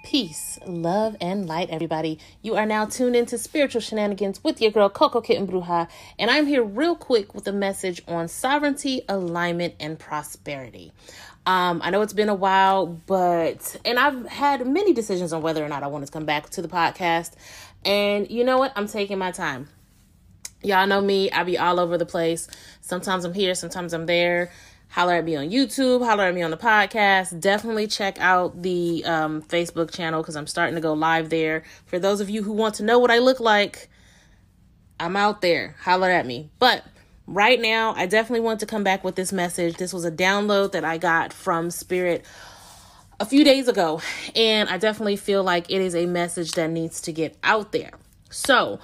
Peace, love, and light, everybody. You are now tuned into Spiritual Shenanigans with your girl, Coco Kitten Bruja, and I'm here real quick with a message on sovereignty, alignment, and prosperity. I know it's been a while, and I've had many decisions on whether or not I want to come back to the podcast, and you know what? I'm taking my time. Y'all know me. I be all over the place. Sometimes I'm here, sometimes I'm there. Holler at me on YouTube, holler at me on the podcast. Definitely check out the Facebook channel because I'm starting to go live there. For those of you who want to know what I look like, I'm out there. Holler at me. But right now, I definitely want to come back with this message. This was a download that I got from Spirit a few days ago, and I definitely feel like it is a message that needs to get out there. So,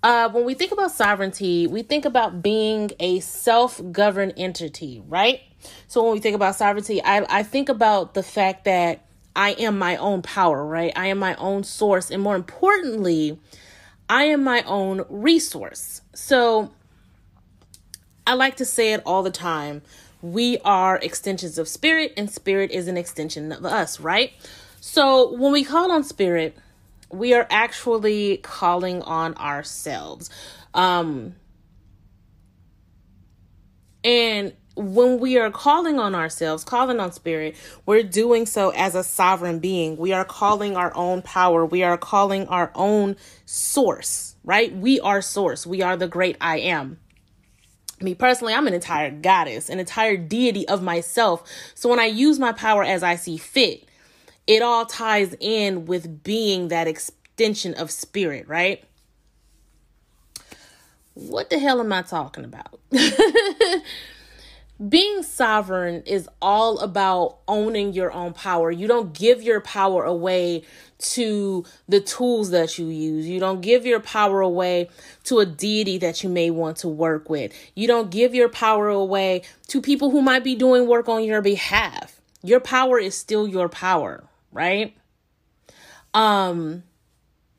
when we think about sovereignty, we think about being a self-governed entity, right? So when we think about sovereignty, I think about the fact that I am my own power, right? I am my own source. And more importantly, I am my own resource. So I like to say it all the time. We are extensions of spirit, and spirit is an extension of us, right? So when we call on spirit, we are actually calling on ourselves. And when we are calling on ourselves, calling on spirit, we're doing so as a sovereign being. We are calling our own power. We are calling our own source, right? We are source. We are the great I am. Me personally, I'm an entire goddess, an entire deity of myself. So when I use my power as I see fit, it all ties in with being that extension of spirit, right? What the hell am I talking about? Being sovereign is all about owning your own power. You don't give your power away to the tools that you use. You don't give your power away to a deity that you may want to work with. You don't give your power away to people who might be doing work on your behalf. Your power is still your power, right?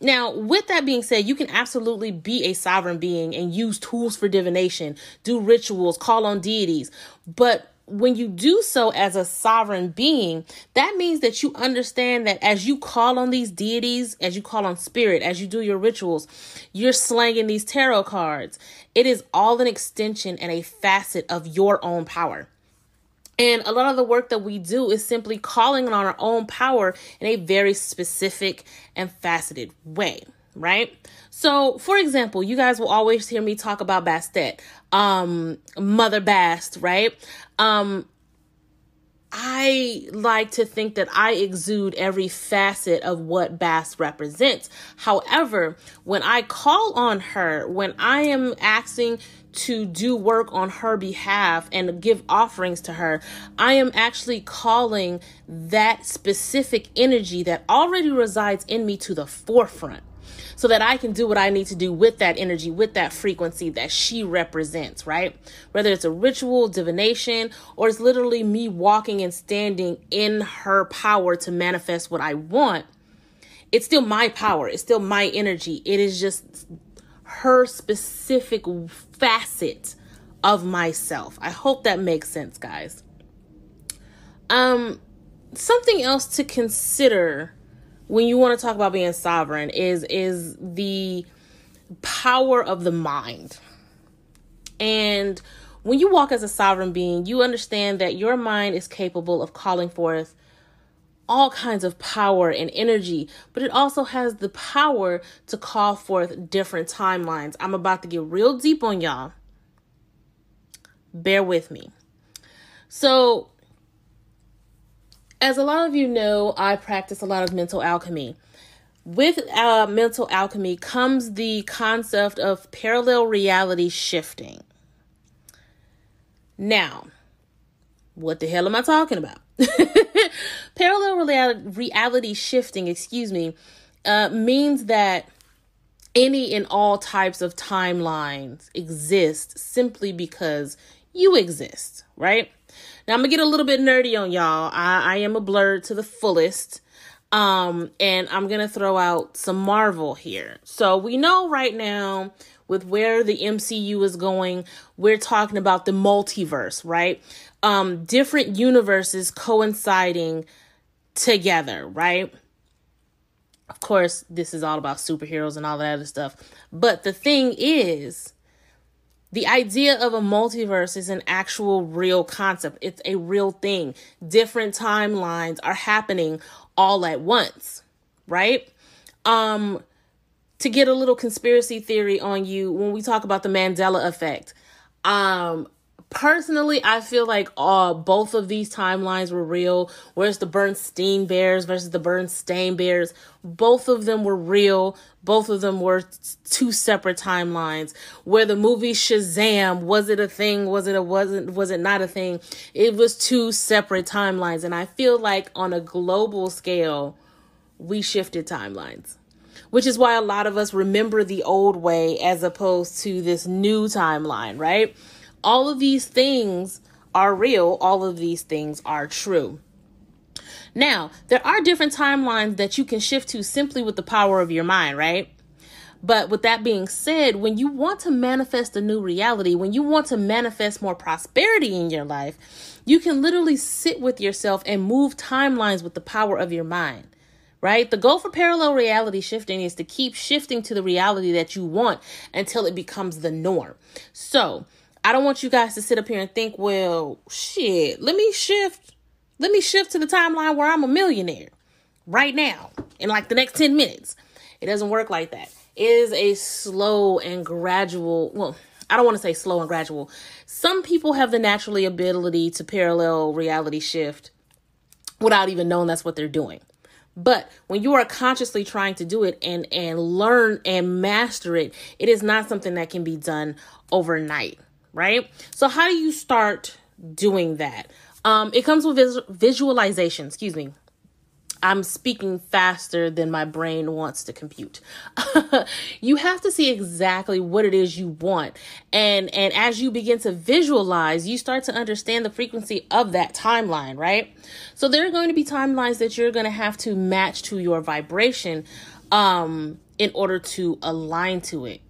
Now, with that being said, you can absolutely be a sovereign being and use tools for divination, do rituals, call on deities. But when you do so as a sovereign being, that means that you understand that as you call on these deities, as you call on spirit, as you do your rituals, you're slanging these tarot cards. It is all an extension and a facet of your own power. And a lot of the work that we do is simply calling on our own power in a very specific and faceted way, right? So, for example, you guys will always hear me talk about Bastet, Mother Bast, right? I like to think that I exude every facet of what Bast represents. However, when I call on her, when I am asking to do work on her behalf and give offerings to her, I am actually calling that specific energy that already resides in me to the forefront so that I can do what I need to do with that energy, with that frequency that she represents, right? Whether it's a ritual, divination, or it's literally me walking and standing in her power to manifest what I want. It's still my power. It's still my energy. It is just her specific facet of myself. I hope that makes sense, guys. Something else to consider when you want to talk about being sovereign is the power of the mind. And when you walk as a sovereign being, you understand that your mind is capable of calling forth all kinds of power and energy, but it also has the power to call forth different timelines. I'm about to get real deep on y'all. Bear with me. So, as a lot of you know, I practice a lot of mental alchemy. With mental alchemy comes the concept of parallel reality shifting. Now, what the hell am I talking about? Parallel reality shifting, means that any and all types of timelines exist simply because you exist, right? Now I'm gonna get a little bit nerdy on y'all. I am a blurred to the fullest. And I'm gonna throw out some Marvel here. So we know right now with where the MCU is going, we're talking about the multiverse, right? Different universes coinciding together, right? Of course, this is all about superheroes and all that other stuff. But the thing is, the idea of a multiverse is an actual real concept. It's a real thing. Different timelines are happening all at once, right? To get a little conspiracy theory on you, when we talk about the Mandela effect, personally, I feel like both of these timelines were real. Whereas the Bernstein Bears versus the Bernstein Bears, both of them were real. Both of them were two separate timelines. Where the movie Shazam, was it a thing? Was it not a thing? It was two separate timelines. And I feel like on a global scale, we shifted timelines. Which is why a lot of us remember the old way as opposed to this new timeline, right? All of these things are real. All of these things are true. Now, there are different timelines that you can shift to simply with the power of your mind, right? But with that being said, when you want to manifest a new reality, when you want to manifest more prosperity in your life, you can literally sit with yourself and move timelines with the power of your mind. Right? The goal for parallel reality shifting is to keep shifting to the reality that you want until it becomes the norm. So I don't want you guys to sit up here and think, well, shit, let me shift to the timeline where I'm a millionaire right now in like the next 10 minutes. It doesn't work like that. It is a slow and gradual. Well, I don't want to say slow and gradual. Some people have the natural ability to parallel reality shift without even knowing that's what they're doing. But when you are consciously trying to do it and learn and master it, it is not something that can be done overnight, right? So how do you start doing that? It comes with visualization. Excuse me. I'm speaking faster than my brain wants to compute. You have to see exactly what it is you want. And as you begin to visualize, you start to understand the frequency of that timeline, right? So there are going to be timelines that you're going to have to match to your vibration in order to align to it.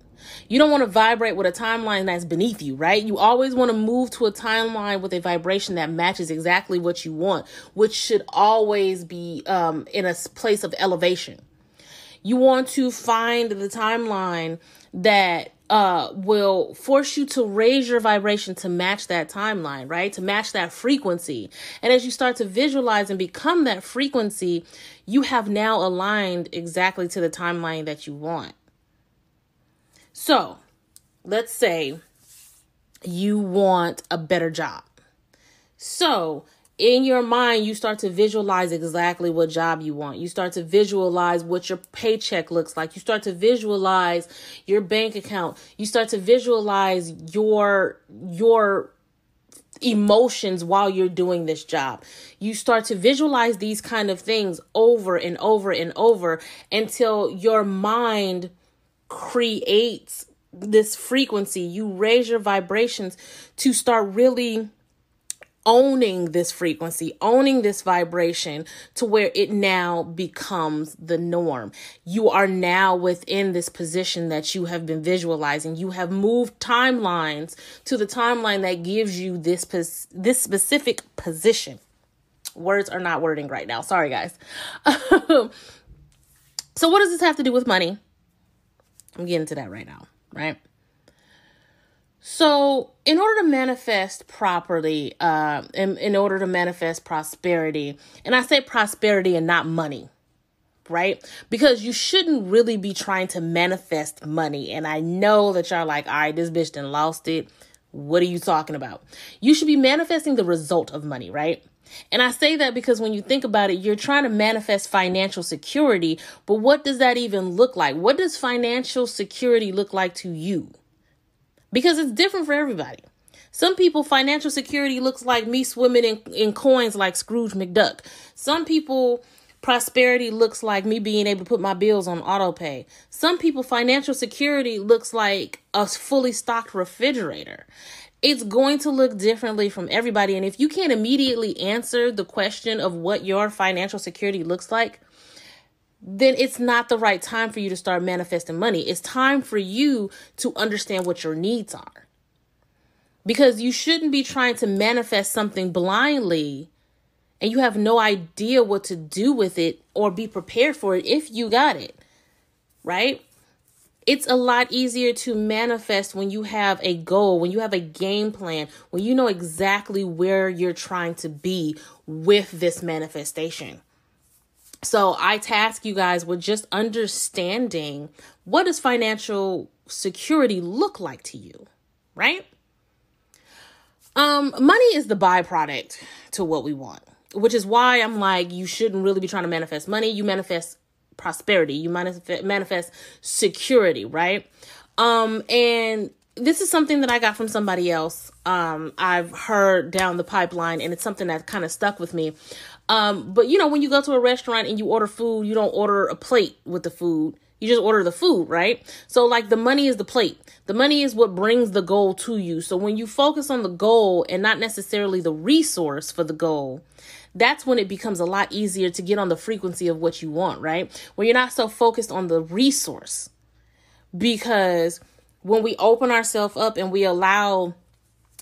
You don't want to vibrate with a timeline that's beneath you, right? You always want to move to a timeline with a vibration that matches exactly what you want, which should always be in a place of elevation. You want to find the timeline that will force you to raise your vibration to match that timeline, right? To match that frequency. And as you start to visualize and become that frequency, you have now aligned exactly to the timeline that you want. So let's say you want a better job. So in your mind, you start to visualize exactly what job you want. You start to visualize what your paycheck looks like. You start to visualize your bank account. You start to visualize your emotions while you're doing this job. You start to visualize these kind of things over and over and over until your mind creates this frequency. You raise your vibrations to start really owning this frequency, owning this vibration to where it now becomes the norm. You are now within this position that you have been visualizing. You have moved timelines to the timeline that gives you this specific position. Words are not wording right now. Sorry, guys. So what does this have to do with money? I'm getting to that right now, right? So in order to manifest properly, in order to manifest prosperity, and I say prosperity and not money, right? Because you shouldn't really be trying to manifest money. And I know that y'all like, all right, this bitch done lost it. What are you talking about? You should be manifesting the result of money, right? And I say that because when you think about it, you're trying to manifest financial security. But what does that even look like? What does financial security look like to you? Because it's different for everybody. Some people, financial security looks like me swimming in coins like Scrooge McDuck. Some people, prosperity looks like me being able to put my bills on auto pay. Some people, financial security looks like a fully stocked refrigerator. It's going to look differently from everybody. And if you can't immediately answer the question of what your financial security looks like, then it's not the right time for you to start manifesting money. It's time for you to understand what your needs are. Because you shouldn't be trying to manifest something blindly and you have no idea what to do with it or be prepared for it if you got it, right? It's a lot easier to manifest when you have a goal, when you have a game plan, when you know exactly where you're trying to be with this manifestation. So I task you guys with just understanding, what does financial security look like to you, right? Money is the byproduct to what we want, which is why I'm like, you shouldn't really be trying to manifest money. You manifest prosperity. You manifest security, right? And this is something that I got from somebody else. I've heard down the pipeline, and it's something that kind of stuck with me. But you know, when you go to a restaurant and you order food, you don't order a plate with the food. You just order the food, right? So like the money is the plate. The money is what brings the goal to you. So when you focus on the goal and not necessarily the resource for the goal, that's when it becomes a lot easier to get on the frequency of what you want, right? When you're not so focused on the resource. Because when we open ourselves up and we allow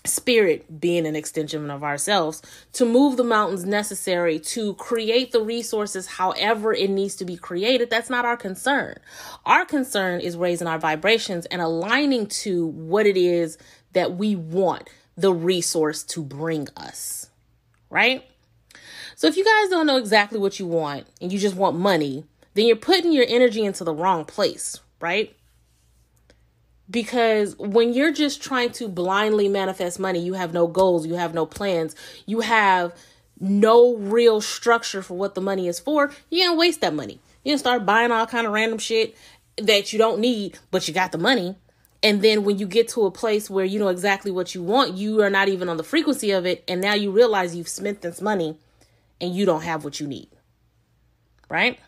spirit, being an extension of ourselves, to move the mountains necessary to create the resources however it needs to be created, that's not our concern. Our concern is raising our vibrations and aligning to what it is that we want the resource to bring us, right? So if you guys don't know exactly what you want and you just want money, then you're putting your energy into the wrong place, right? Because when you're just trying to blindly manifest money, you have no goals, you have no plans, you have no real structure for what the money is for, you're going to waste that money. You're going to start buying all kind of random shit that you don't need, but you got the money. And then when you get to a place where you know exactly what you want, you are not even on the frequency of it. And now you realize you've spent this money and you don't have what you need, right?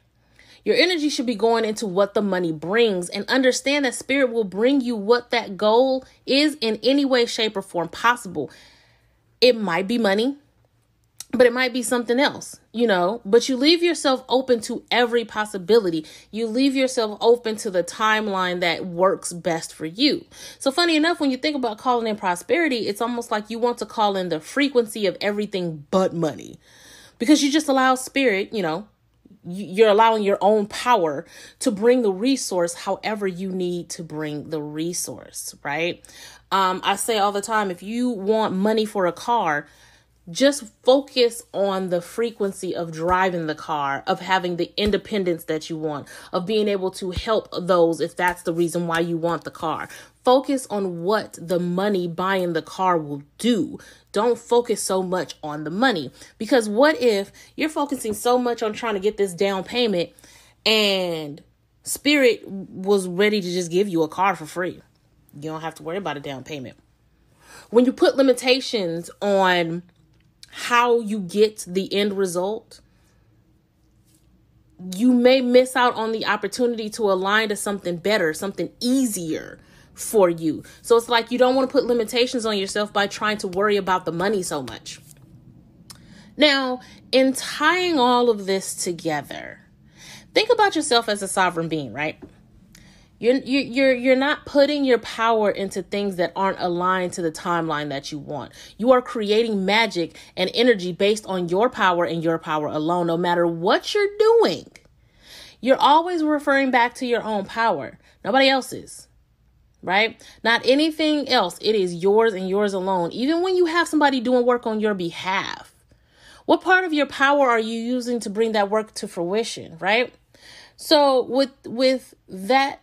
Your energy should be going into what the money brings, and understand that spirit will bring you what that goal is in any way, shape, or form possible. It might be money, but it might be something else, you know, but you leave yourself open to every possibility. You leave yourself open to the timeline that works best for you. So funny enough, when you think about calling in prosperity, it's almost like you want to call in the frequency of everything but money, because you just allow spirit, you know, you're allowing your own power to bring the resource however you need to bring the resource, right? I say all the time, if you want money for a car, just focus on the frequency of driving the car, of having the independence that you want, of being able to help those if that's the reason why you want the car. Focus on what the money buying the car will do. Don't focus so much on the money, because what if you're focusing so much on trying to get this down payment and spirit was ready to just give you a car for free? You don't have to worry about a down payment. When you put limitations on how you get the end result, you may miss out on the opportunity to align to something better, something easier for you. So it's like you don't want to put limitations on yourself by trying to worry about the money so much. Now, in tying all of this together, think about yourself as a sovereign being, right? You're not putting your power into things that aren't aligned to the timeline that you want. You are creating magic and energy based on your power and your power alone, no matter what you're doing. You're always referring back to your own power, nobody else's, right? Not anything else. It is yours and yours alone. Even when you have somebody doing work on your behalf, what part of your power are you using to bring that work to fruition, right? So with that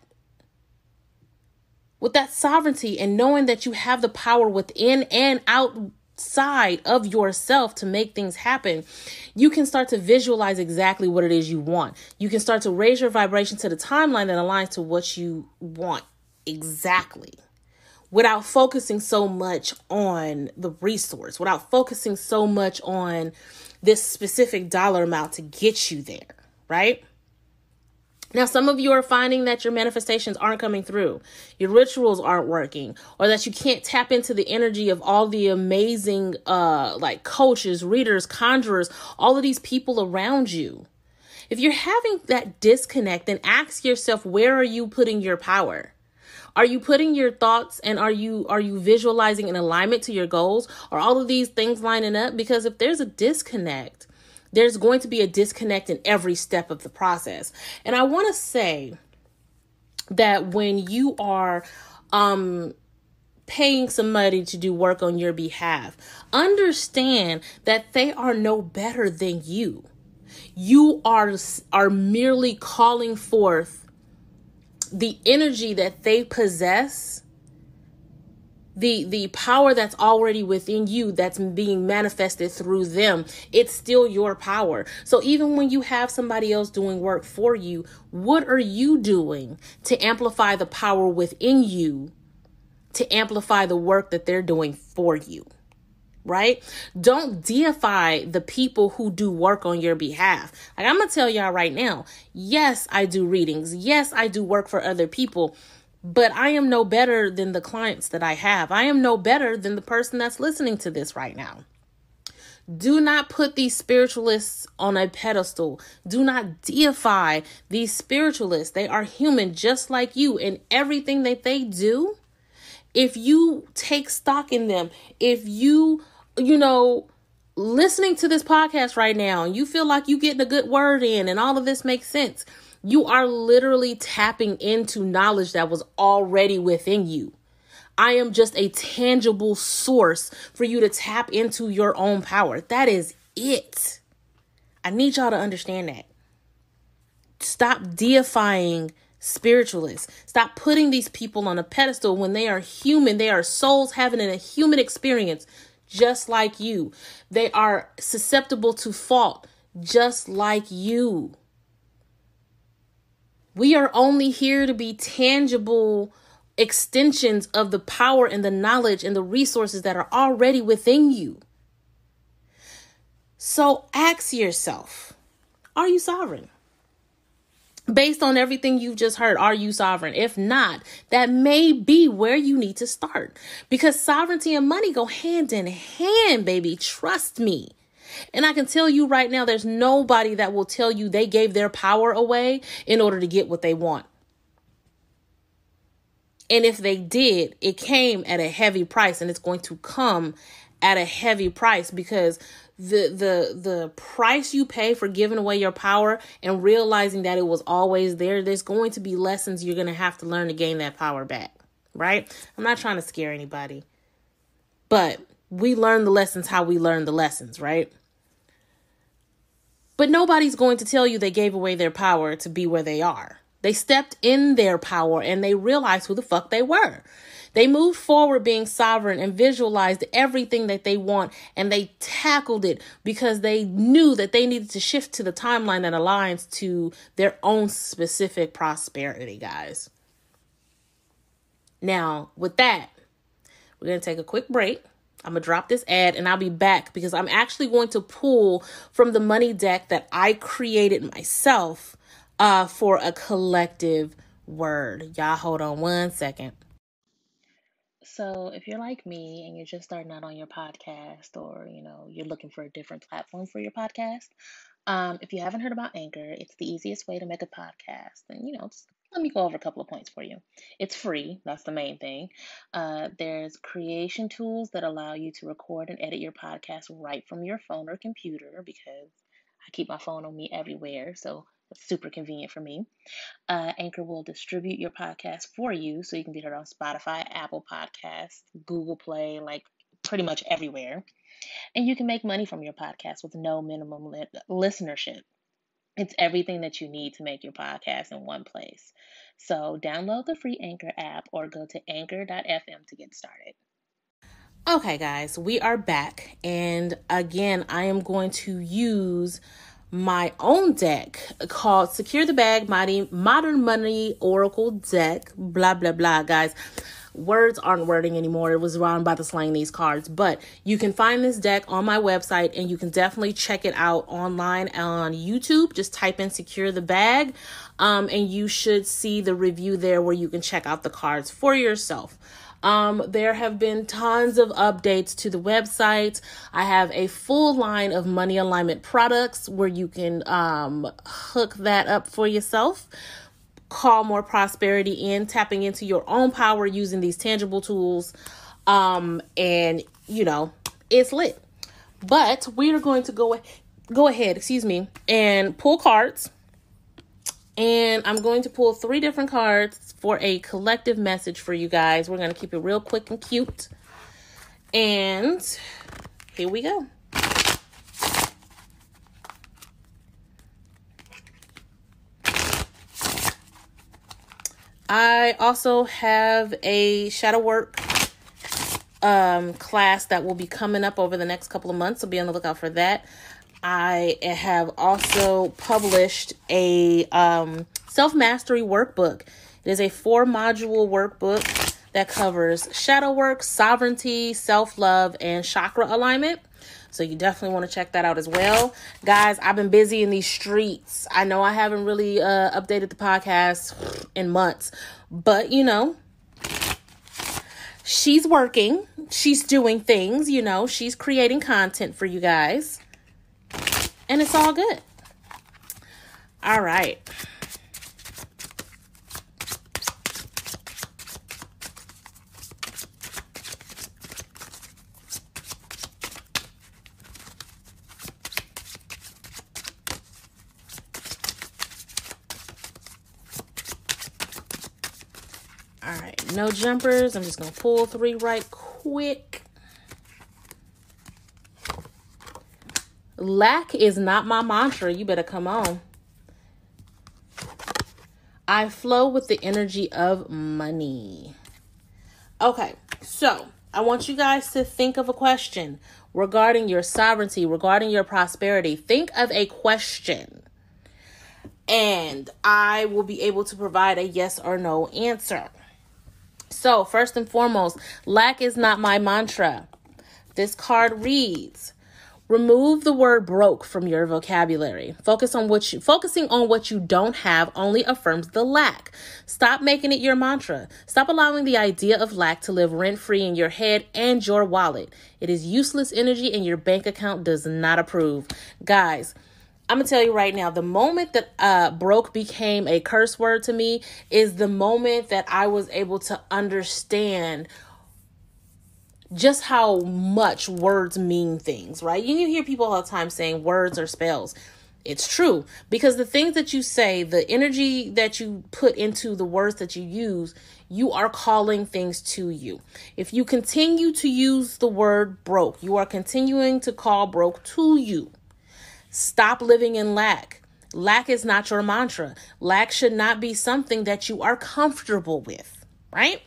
sovereignty and knowing that you have the power within and outside of yourself to make things happen, you can start to visualize exactly what it is you want. You can start to raise your vibration to the timeline that aligns to what you want exactly, without focusing so much on the resource, without focusing so much on this specific dollar amount to get you there, right? Now, some of you are finding that your manifestations aren't coming through, your rituals aren't working, or that you can't tap into the energy of all the amazing like coaches, readers, conjurers, all of these people around you. If you're having that disconnect, then ask yourself, where are you putting your power? Are you putting your thoughts and are you visualizing in alignment to your goals? Are all of these things lining up? Because if there's a disconnect, There's going to be a disconnect in every step of the process. And I want to say that when you are paying somebody to do work on your behalf, understand that they are no better than you. You are merely calling forth the energy that they possess, the power that's already within you that's being manifested through them. It's still your power. So even when you have somebody else doing work for you, what are you doing to amplify the power within you, to amplify the work that they're doing for you? Right? Don't deify the people who do work on your behalf. Like, I'm going to tell y'all right now, yes, I do readings. Yes, I do work for other people, but I am no better than the clients that I have. I am no better than the person that's listening to this right now. Do not put these spiritualists on a pedestal. Do not deify these spiritualists. They are human just like you, and everything that they do, if you take stock in them, if you listening to this podcast right now and you feel like you getting a good word in and all of this makes sense, you are literally tapping into knowledge that was already within you. I am just a tangible source for you to tap into your own power. That is it. I need y'all to understand that. Stop deifying spiritualists. Stop putting these people on a pedestal when they are human. They are souls having a human experience just like you. They are susceptible to fault just like you. We are only here to be tangible extensions of the power and the knowledge and the resources that are already within you. So ask yourself, are you sovereign? Based on everything you've just heard, are you sovereign? If not, that may be where you need to start, because sovereignty and money go hand in hand, baby. Trust me. And I can tell you right now, there's nobody that will tell you they gave their power away in order to get what they want. And if they did, it came at a heavy price, and it's going to come at a heavy price, because the price you pay for giving away your power and realizing that it was always there, there's going to be lessons you're going to have to learn to gain that power back, right? I'm not trying to scare anybody, but we learn the lessons how we learn the lessons, right? But nobody's going to tell you they gave away their power to be where they are. They stepped in their power and they realized who the fuck they were. They moved forward being sovereign and visualized everything that they want, and they tackled it because they knew that they needed to shift to the timeline that aligns to their own specific prosperity, guys. Now, with that, we're going to take a quick break. I'm going to drop this ad and I'll be back because I'm actually going to pull from the money deck that I created myself for a collective word. Y'all hold on one second. So if you're like me and you're just starting out on your podcast, or, you're looking for a different platform for your podcast, if you haven't heard about Anchor, it's the easiest way to make a podcast. And, just let me go over a couple of points for you. It's free. That's the main thing. There's creation tools that allow you to record and edit your podcast right from your phone or computer, because I keep my phone on me everywhere. So it's super convenient for me. Anchor will distribute your podcast for you, so you can be heard on Spotify, Apple Podcasts, Google Play, like pretty much everywhere. And you can make money from your podcast with no minimum listenership. It's everything that you need to make your podcast in one place. So download the free Anchor app or go to anchor.fm to get started. Okay, guys, we are back. And again, I am going to use my own deck called Secure the Bag Modern Money Oracle Deck, blah, blah, blah. Guys, words aren't wording anymore. It was wrong about to slang these cards, but you can find this deck on my website, and you can definitely check it out online on YouTube. Just type in Secure the Bag, and you should see the review there where you can check out the cards for yourself. There have been tons of updates to the website. I have a full line of money alignment products where you can hook that up for yourself. Call more prosperity in, tapping into your own power using these tangible tools. And, it's lit. But we are going to go go ahead, and pull cards. And I'm going to pull 3 different cards for a collective message for you guys. We're going to keep it real quick and cute. And here we go. I also have a shadow work class that will be coming up over the next couple of months, so be on the lookout for that. I have also published a self-mastery workbook. It is a 4-module workbook that covers shadow work, sovereignty, self-love, and chakra alignment. So you definitely want to check that out as well. Guys, I've been busy in these streets. I know I haven't really updated the podcast in months, but she's working. She's doing things, she's creating content for you guys. And it's all good. All right. All right, no jumpers. I'm just going to pull 3 right quick. Lack is not my mantra. You better come on. I flow with the energy of money. Okay, so I want you guys to think of a question regarding your sovereignty, regarding your prosperity. Think of a question, and I will be able to provide a yes or no answer. So first and foremost, lack is not my mantra. This card reads, remove the word broke from your vocabulary. Focusing on what you don't have only affirms the lack. Stop making it your mantra. Stop allowing the idea of lack to live rent-free in your head and your wallet. It is useless energy and your bank account does not approve. Guys, I'm going to tell you right now, the moment that broke became a curse word to me is the moment that I was able to understand just how much words mean things, right? You hear people all the time saying words are spells. It's true, because the things that you say, the energy that you put into the words that you use, you are calling things to you. If you continue to use the word broke, you are continuing to call broke to you. Stop living in lack. Lack is not your mantra. Lack should not be something that you are comfortable with, right?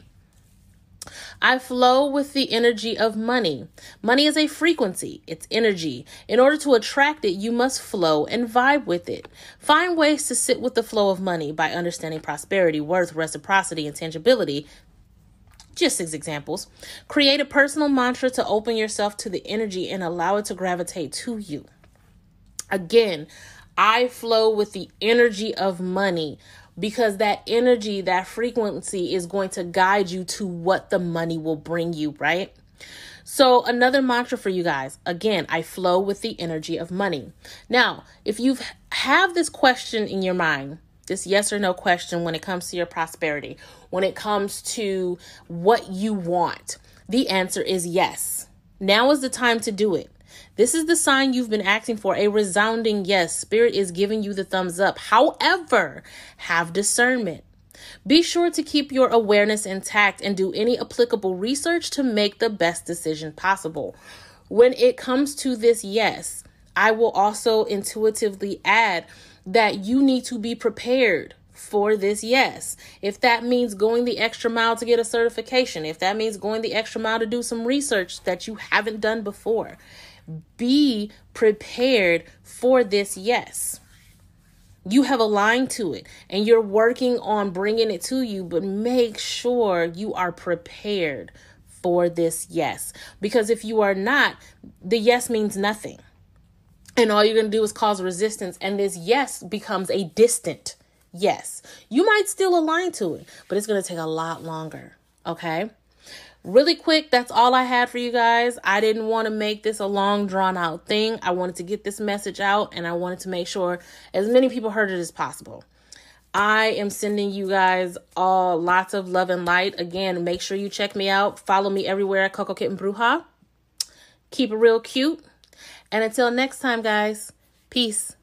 I flow with the energy of money. Money is a frequency. It's energy. In order to attract it, you must flow and vibe with it. Find ways to sit with the flow of money by understanding prosperity, worth, reciprocity, and tangibility. Just as examples. Create a personal mantra to open yourself to the energy and allow it to gravitate to you. Again, I flow with the energy of money because that energy, that frequency is going to guide you to what the money will bring you, right? So another mantra for you guys, again, I flow with the energy of money. Now, if you have this question in your mind, this yes or no question when it comes to your prosperity, when it comes to what you want, the answer is yes. Now is the time to do it. This is the sign you've been asking for, a resounding yes. Spirit is giving you the thumbs up. However, have discernment. Be sure to keep your awareness intact and do any applicable research to make the best decision possible. When it comes to this yes, I will also intuitively add that you need to be prepared for this yes. If that means going the extra mile to get a certification, if that means going the extra mile to do some research that you haven't done before, be prepared for this yes. You have aligned to it and you're working on bringing it to you, but make sure you are prepared for this yes. Because if you are not, the yes means nothing. And all you're going to do is cause resistance. And this yes becomes a distant yes. You might still align to it, but it's going to take a lot longer. Okay. Really quick, that's all I had for you guys. I didn't want to make this a long, drawn out thing. I wanted to get this message out and I wanted to make sure as many people heard it as possible. I am sending you guys all lots of love and light. Again, make sure you check me out. Follow me everywhere at Coco Kitten Bruja. Keep it real cute. And until next time, guys, Peace.